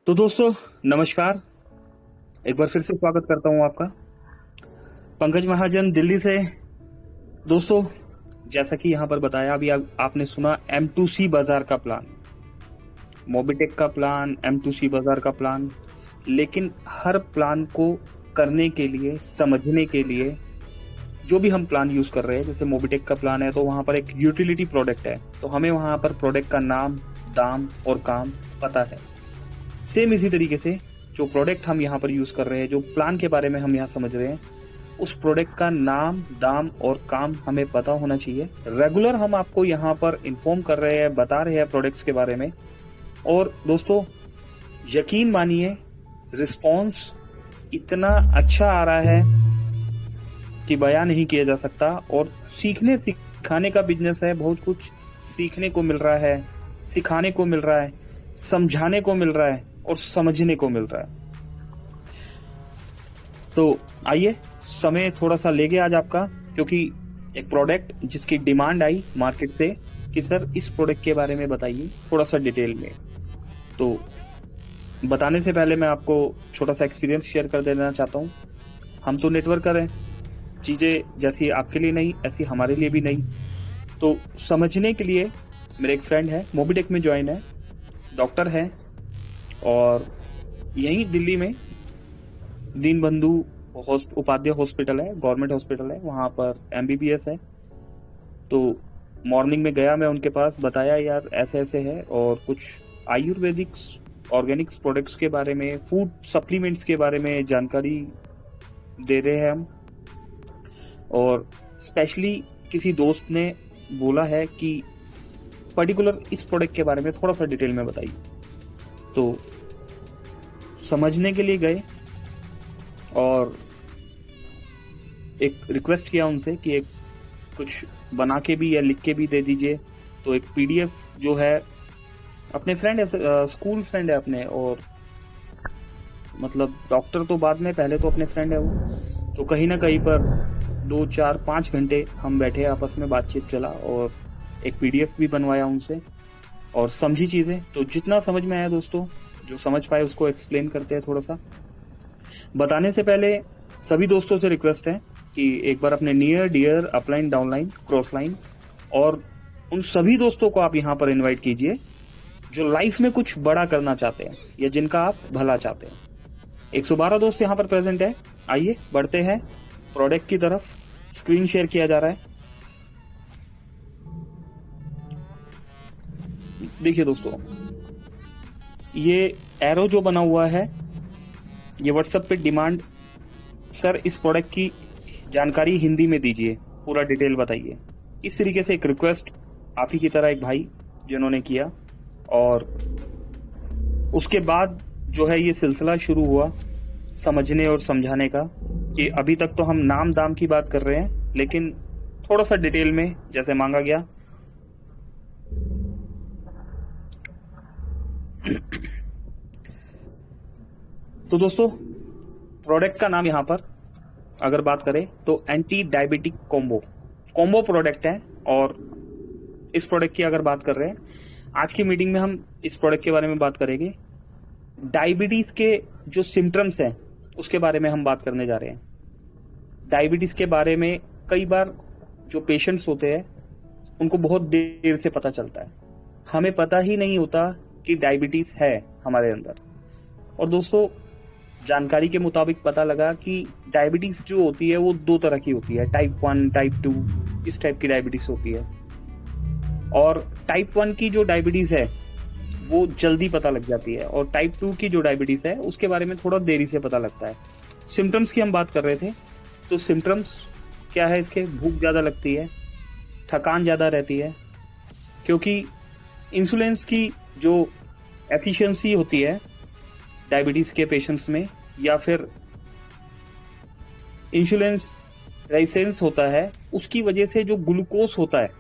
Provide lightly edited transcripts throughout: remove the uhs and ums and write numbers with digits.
तो दोस्तों नमस्कार। एक बार फिर से स्वागत करता हूं आपका। पंकज महाजन दिल्ली से। दोस्तों जैसा कि यहां पर बताया अभी आपने सुना M2C बाजार का प्लान, मोबिटेक का प्लान, M2C बाजार का प्लान। लेकिन हर प्लान को करने के लिए, समझने के लिए, जो भी हम प्लान यूज कर रहे हैं, जैसे मोबिटेक का प्लान है तो वहां पर एक यूटिलिटी प्रोडक्ट है, तो हमें वहां पर प्रोडक्ट का नाम, दाम और काम पता है। सेम इसी तरीके से जो प्रोडक्ट हम यहाँ पर यूज कर रहे हैं, जो प्लान के बारे में हम यहाँ समझ रहे हैं, उस प्रोडक्ट का नाम, दाम और काम हमें पता होना चाहिए। रेगुलर हम आपको यहाँ पर इन्फॉर्म कर रहे हैं, बता रहे हैं प्रोडक्ट्स के बारे में। और दोस्तों यकीन मानिए रिस्पॉन्स इतना अच्छा आ रहा है कि बयां नहीं किया जा सकता। और सीखने सिखाने का बिजनेस है, बहुत कुछ सीखने को मिल रहा है, सिखाने को मिल रहा है, समझाने को मिल रहा है और समझने को मिल रहा है। तो आइए, समय थोड़ा सा ले गया आज आपका, क्योंकि एक प्रोडक्ट जिसकी डिमांड आई मार्केट से कि सर इस प्रोडक्ट के बारे में बताइए थोड़ा सा डिटेल में। तो बताने से पहले मैं आपको छोटा सा एक्सपीरियंस शेयर कर देना चाहता हूँ। हम तो नेटवर्कर हैं, चीजें जैसी आपके लिए नहीं ऐसी हमारे लिए भी नहीं। तो समझने के लिए मेरे एक फ्रेंड है, मोबिटेक में ज्वाइन है, डॉक्टर है, और यहीं दिल्ली में दीनबंधु उपाध्याय हॉस्पिटल है, गवर्नमेंट हॉस्पिटल है, वहां पर MBBS है। तो मॉर्निंग में गया मैं उनके पास, बताया यार ऐसे ऐसे है, और कुछ आयुर्वेदिक्स ऑर्गेनिक्स प्रोडक्ट्स के बारे में, फूड सप्लीमेंट्स के बारे में जानकारी दे रहे हैं हम। और स्पेशली किसी दोस्त ने बोला है कि पर्टिकुलर इस प्रोडक्ट के बारे में थोड़ा सा डिटेल में बताइए। तो समझने के लिए गए और एक रिक्वेस्ट किया उनसे कि एक कुछ बना के भी या लिख के भी दे दीजिए। तो एक PDF जो है, अपने फ्रेंड है, स्कूल फ्रेंड है अपने, और मतलब डॉक्टर तो बाद में, पहले तो अपने फ्रेंड है वो। तो कहीं ना कहीं पर 2 4 5 घंटे हम बैठे, आपस में बातचीत चला और एक PDF भी बनवाया उनसे और समझी चीजें। तो जितना समझ में आया दोस्तों, जो समझ पाए उसको एक्सप्लेन करते हैं थोड़ा सा। बताने से पहले सभी दोस्तों से रिक्वेस्ट है कि एक बार अपने near dear upline, downline, cross line और उन सभी दोस्तों को आप यहाँ पर इन्वाइट कीजिए जो लाइफ में कुछ बड़ा करना चाहते हैं या जिनका आप भला चाहते हैं। 112 दोस्त यहाँ पर प्रेजेंट है। आइए बढ़ते हैं प्रोडक्ट की तरफ। स्क्रीन शेयर किया जा रहा है, देखिए दोस्तों। ये एरो जो बना हुआ है, ये व्हाट्सएप पे डिमांड, सर इस प्रोडक्ट की जानकारी हिंदी में दीजिए, पूरा डिटेल बताइए। इस तरीके से एक रिक्वेस्ट आप ही की तरह एक भाई जिन्होंने किया, और उसके बाद जो है ये सिलसिला शुरू हुआ समझने और समझाने का, कि अभी तक तो हम नाम दाम की बात कर रहे हैं, लेकिन थोड़ा सा डिटेल में जैसे मांगा गया। तो दोस्तों प्रोडक्ट का नाम यहां पर अगर बात करें तो एंटी डायबिटिक कॉम्बो प्रोडक्ट है। और इस प्रोडक्ट की अगर बात कर रहे हैं, आज की मीटिंग में हम इस प्रोडक्ट के बारे में बात करेंगे। डायबिटीज के जो सिम्टम्स हैं उसके बारे में हम बात करने जा रहे हैं। डायबिटीज के बारे में कई बार जो पेशेंट्स होते हैं उनको बहुत देर से पता चलता है, हमें पता ही नहीं होता कि डायबिटीज है हमारे अंदर। और दोस्तों जानकारी के मुताबिक पता लगा कि डायबिटीज जो होती है वो 2 तरह की होती है, टाइप 1, टाइप 2, इस टाइप की डायबिटीज होती है। और टाइप 1 की जो डायबिटीज है वो जल्दी पता लग जाती है, और टाइप 2 की जो डायबिटीज है उसके बारे में थोड़ा देरी से पता लगता है। सिम्टम्स की हम बात कर रहे थे, तो सिम्टम्स क्या है इसके? भूख ज्यादा लगती है, थकान ज्यादा रहती है, क्योंकि इंसुलिन की जो एफिशिएंसी होती है डायबिटीज के पेशेंट्स में, या फिर इंसुलिन रेजिस्टेंस होता है, उसकी वजह से जो ग्लूकोज होता है,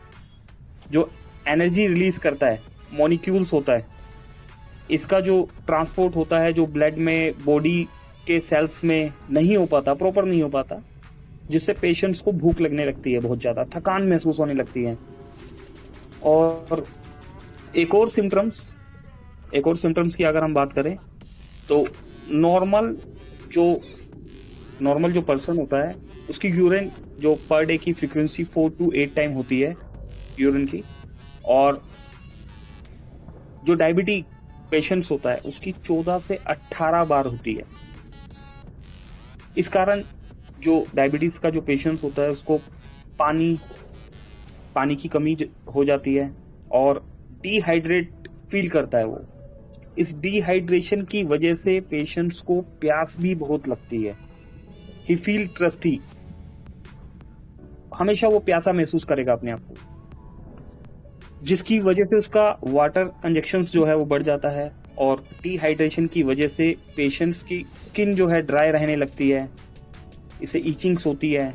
जो एनर्जी रिलीज करता है, मॉलिक्यूल्स होता है, इसका जो ट्रांसपोर्ट होता है, जो ब्लड में, बॉडी के सेल्स में नहीं हो पाता, प्रॉपर नहीं हो पाता, जिससे पेशेंट्स को भूख लगने लगती है, बहुत ज्यादा थकान महसूस होने लगती है। और एक और सिम्टम्स की अगर हम बात करें तो नॉर्मल जो पर्सन होता है उसकी यूरिन जो पर डे की फ्रीक्वेंसी 4 to 8 टाइम होती है यूरिन की, और जो डायबिटिक पेशेंट्स होता है उसकी 14 से 18 बार होती है। इस कारण जो डायबिटीज का जो पेशेंट्स होता है उसको पानी की कमी हो जाती है और डिहाइड्रेट फील करता है वो। इस डिहाइड्रेशन की वजह से पेशेंट्स को प्यास भी बहुत लगती है। ही फील ट्रस्टी, हमेशा वो प्यासा महसूस करेगा अपने आप को, जिसकी वजह से उसका वाटर कंजक्शंस जो है वो बढ़ जाता है और डिहाइड्रेशन की वजह से पेशेंट्स की स्किन जो है ड्राई रहने लगती है, इससे ईचिंग्स होती है,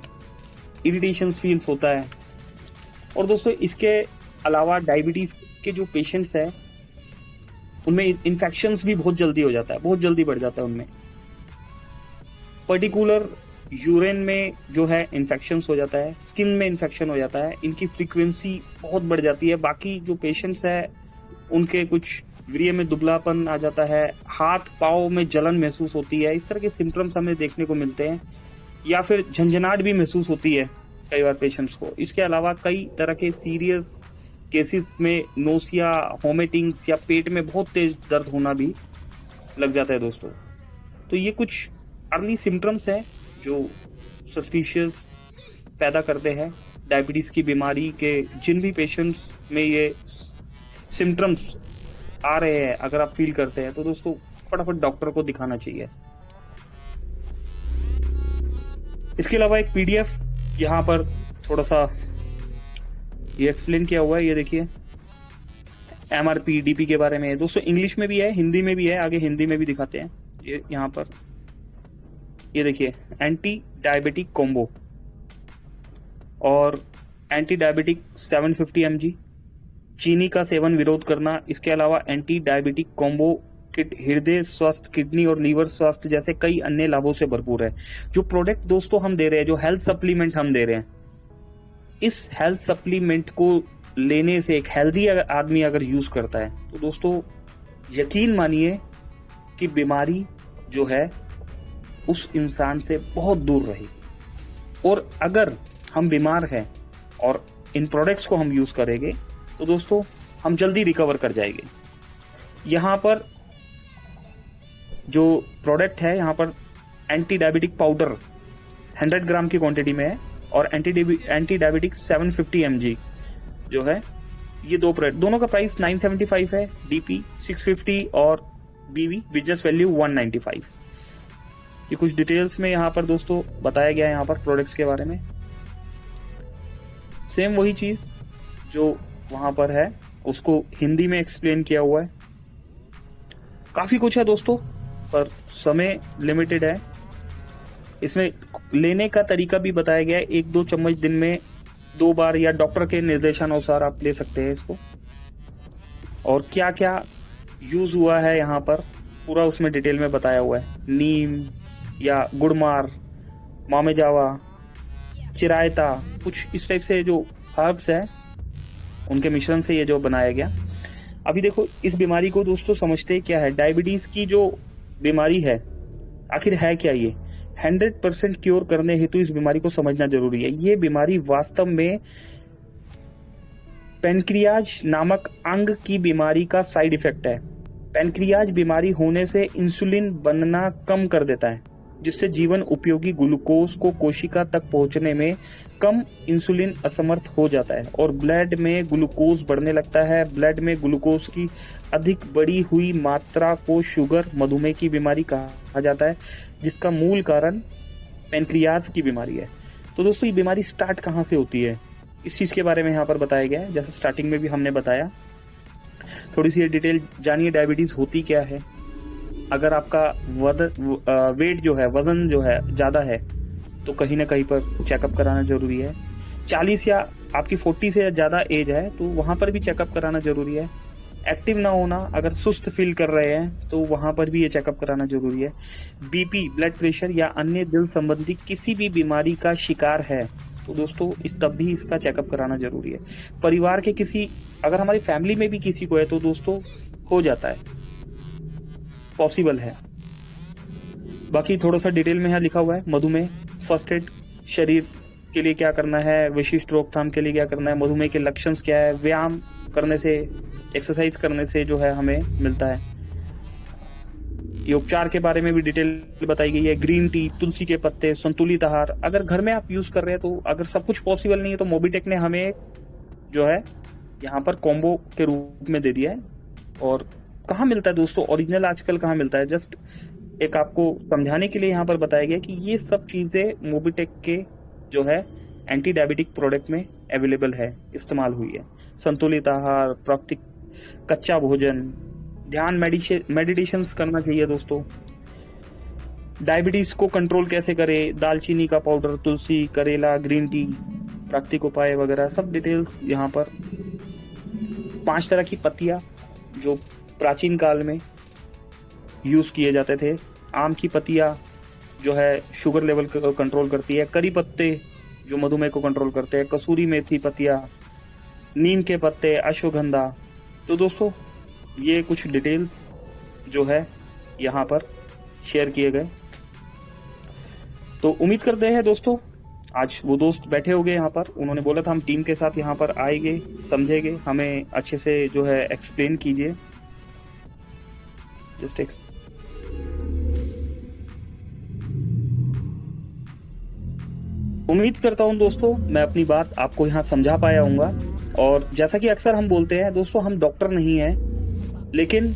इरिटेशंस फील्स होता है। और दोस्तों इसके अलावा डायबिटीज के जो पेशेंट्स हैं उनमें इन्फेक्शंस भी बहुत जल्दी हो जाता है, बहुत जल्दी बढ़ जाता है उनमें। पर्टिकुलर यूरिन में जो है इन्फेक्शंस हो जाता है, स्किन में इन्फेक्शन हो जाता है, इनकी फ्रीक्वेंसी बहुत बढ़ जाती है। बाकी जो पेशेंट्स है उनके कुछ वीर्य में दुबलापन आ जाता है, हाथ पाँव में जलन महसूस होती है, इस तरह के सिम्टम्स हमें देखने को मिलते हैं, या फिर झंझनाहट भी महसूस होती है कई बार पेशेंट्स को। इसके अलावा कई तरह के सीरियस केसेस में नोसिया, वोमिटिंग्स या पेट में बहुत तेज दर्द होना भी लग जाता है दोस्तों। तो ये कुछ अर्ली सिम्टम्स हैं जो सस्पिशियस पैदा करते हैं डायबिटीज की बीमारी के। जिन भी पेशेंट्स में ये सिम्टम्स आ रहे हैं, अगर आप फील करते हैं तो दोस्तों फटाफट डॉक्टर को दिखाना चाहिए। इसके अलावा एक पीडीएफ यहाँ पर थोड़ा सा ये एक्सप्लेन किया हुआ है, ये देखिए एमआरपी डीपी के बारे में। दोस्तों इंग्लिश में भी है, हिंदी में भी है, आगे हिंदी में भी दिखाते हैं। ये यहाँ पर ये देखिए एंटी डायबिटिक कॉम्बो और एंटी डायबिटिक 750 mg, चीनी का सेवन विरोध करना। इसके अलावा एंटी डायबिटिक कॉम्बो किट हृदय स्वास्थ्य, किडनी और लीवर स्वास्थ्य जैसे कई अन्य लाभों से भरपूर है। जो प्रोडक्ट दोस्तों हम दे रहे हैं, जो हेल्थ सप्लीमेंट हम दे रहे हैं, इस हेल्थ सप्लीमेंट को लेने से एक हेल्दी आदमी अगर यूज करता है तो दोस्तों यकीन मानिए कि बीमारी जो है उस इंसान से बहुत दूर रहेगी। और अगर हम बीमार हैं और इन प्रोडक्ट्स को हम यूज करेंगे तो दोस्तों हम जल्दी रिकवर कर जाएंगे। यहाँ पर जो प्रोडक्ट है, यहाँ पर एंटी डायबिटिक पाउडर 100 ग्राम की क्वांटिटी में है और एंटी डायबिटिक 750 mg जो है, ये दो प्रोडक्ट, दोनों का प्राइस 975 है, डीपी 650 और बीवी बिजनेस वैल्यू 195। ये कुछ डिटेल्स में यहाँ पर दोस्तों बताया गया है यहाँ पर प्रोडक्ट्स के बारे में। सेम वही चीज जो वहां पर है उसको हिंदी में एक्सप्लेन किया हुआ है। काफी कुछ है दोस्तों, पर समय लिमिटेड है। इसमें लेने का तरीका भी बताया गया है, 1-2 चम्मच दिन में 2 बार या डॉक्टर के निर्देशानुसार आप ले सकते हैं इसको। और क्या क्या यूज हुआ है यहाँ पर पूरा उसमें डिटेल में बताया हुआ है। नीम या गुड़मार, मामेजावा, चिरायता, कुछ इस टाइप से जो हर्ब्स है उनके मिश्रण से ये जो बनाया गया। अभी देखो इस बीमारी को दोस्तों समझते क्या है, डायबिटीज की जो बीमारी है आखिर है क्या। ये 100% क्योर करने हेतु इस बीमारी को समझना जरूरी है। ये बीमारी वास्तव में पेनक्रियाज नामक अंग की बीमारी का साइड इफेक्ट है। पेनक्रियाज बीमारी होने से इंसुलिन बनना कम कर देता है, जिससे जीवन उपयोगी ग्लूकोज को कोशिका तक पहुंचने में कम इंसुलिन असमर्थ हो जाता है और ब्लड में ग्लूकोज बढ़ने लगता है। ब्लड में ग्लूकोज की अधिक बढ़ी हुई मात्रा को शुगर, मधुमेह की बीमारी कहा जाता है, जिसका मूल कारण पेनक्रियाज की बीमारी है। तो दोस्तों ये बीमारी स्टार्ट कहाँ से होती है, इस चीज के बारे में यहाँ पर बताया गया है। जैसे स्टार्टिंग में भी हमने बताया, थोड़ी सी डिटेल जानिए डायबिटीज होती क्या है। अगर आपका वेट जो है, वजन जो है ज्यादा है तो कहीं ना कहीं पर चेकअप कराना जरूरी है। 40 या आपकी 40 से ज्यादा एज है तो वहां पर भी चेकअप कराना जरूरी है। एक्टिव ना होना, अगर सुस्त फील कर रहे हैं तो वहां पर भी ये चेकअप कराना जरूरी है। बीपी, ब्लड प्रेशर या अन्य दिल संबंधी किसी भी बीमारी का शिकार है तो दोस्तों तब भी इसका चेकअप कराना जरूरी है। परिवार के किसी, अगर हमारी फैमिली में भी किसी को है तो दोस्तों हो जाता है, पॉसिबल है। बाकी थोड़ा सा डिटेल में यहाँ लिखा हुआ है। मधुमेह, फर्स्ट एड, शरीर के लिए क्या करना है, विशिष्ट रोकथाम के लिए क्या करना है, मधुमेह के लक्षण क्या है, व्यायाम करने से, एक्सरसाइज करने से जो है हमें मिलता है। ये उपचार के बारे में भी डिटेल बताई गई है। ग्रीन टी, तुलसी के पत्ते, संतुलित आहार, अगर घर में आप यूज कर रहे हैं तो, अगर सब कुछ पॉसिबल नहीं है तो मोबिटेक ने हमें जो है यहाँ पर कॉम्बो के रूप में दे दिया है। और कहाँ मिलता है दोस्तों, ओरिजिनल आजकल कहाँ मिलता है, जस्ट एक आपको समझाने के लिए यहाँ पर बताया गया कि ये सब चीजें मोबिटेक के जो है एंटी डायबिटिक प्रोडक्ट में अवेलेबल है, इस्तेमाल हुई है। संतुलित आहार, प्राकृतिक कच्चा भोजन, ध्यान, मेडिटेशन करना चाहिए दोस्तों। डायबिटीज को कंट्रोल कैसे करें, दालचीनी का पाउडर, तुलसी, करेला, ग्रीन टी, प्राकृतिक उपाय वगैरह सब डिटेल्स यहाँ पर। 5 तरह की पत्तियां जो प्राचीन काल में यूज किए जाते थे। आम की पत्तियां जो है शुगर लेवल को कंट्रोल करती है। करी पत्ते जो मधुमेह को कंट्रोल करते हैं। कसूरी मेथी पत्तियां, नीम के पत्ते, अश्वगंधा। तो दोस्तों ये कुछ डिटेल्स जो है यहाँ पर शेयर किए गए। तो उम्मीद करते हैं दोस्तों आज वो दोस्त बैठे होंगे यहाँ पर, उन्होंने बोला था हम टीम के साथ यहाँ पर आएंगे, समझेंगे, हमें अच्छे से जो है एक्सप्लेन कीजिए। जस्ट उम्मीद करता हूं दोस्तों मैं अपनी बात आपको यहाँ समझा पाया हूँगा। और जैसा कि अक्सर हम बोलते हैं दोस्तों, हम डॉक्टर नहीं हैं, लेकिन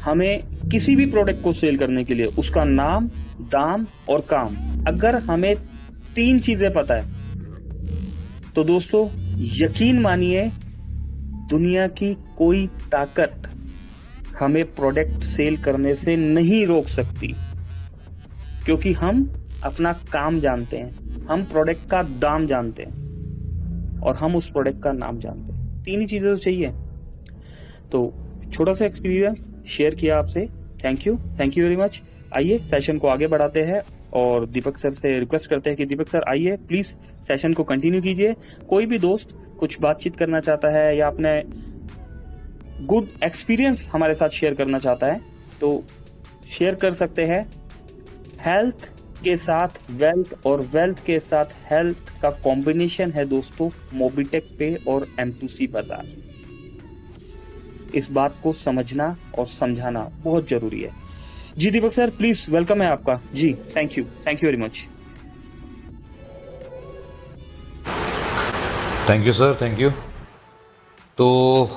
हमें किसी भी प्रोडक्ट को सेल करने के लिए उसका नाम, दाम और काम, अगर हमें 3 चीजें पता है तो दोस्तों यकीन मानिए दुनिया की कोई ताकत हमें प्रोडक्ट सेल करने से नहीं रोक सकती। क्योंकि हम अपना काम जानते हैं, हम प्रोडक्ट का दाम जानते हैं और हम उस प्रोडक्ट का नाम जानते हैं। 3 ही चीजें तो चाहिए। तो छोटा सा एक्सपीरियंस शेयर किया आपसे। Thank you very much. आइए सेशन को आगे बढ़ाते हैं और दीपक सर से रिक्वेस्ट करते हैं कि दीपक सर आइए प्लीज सेशन को कंटिन्यू कीजिए। कोई भी दोस्त कुछ बातचीत करना चाहता है या अपने गुड एक्सपीरियंस हमारे साथ शेयर करना चाहता है तो शेयर कर सकते हैं। हेल्थ के साथ वेल्थ और वेल्थ के साथ हेल्थ का कॉम्बिनेशन है दोस्तों मोबिटेक पे और M2C बाजार। इस बात को समझना और समझाना बहुत जरूरी है। जी दीपक सर प्लीज, वेलकम है आपका जी। Thank you very much. Thank you sir, thank you. तो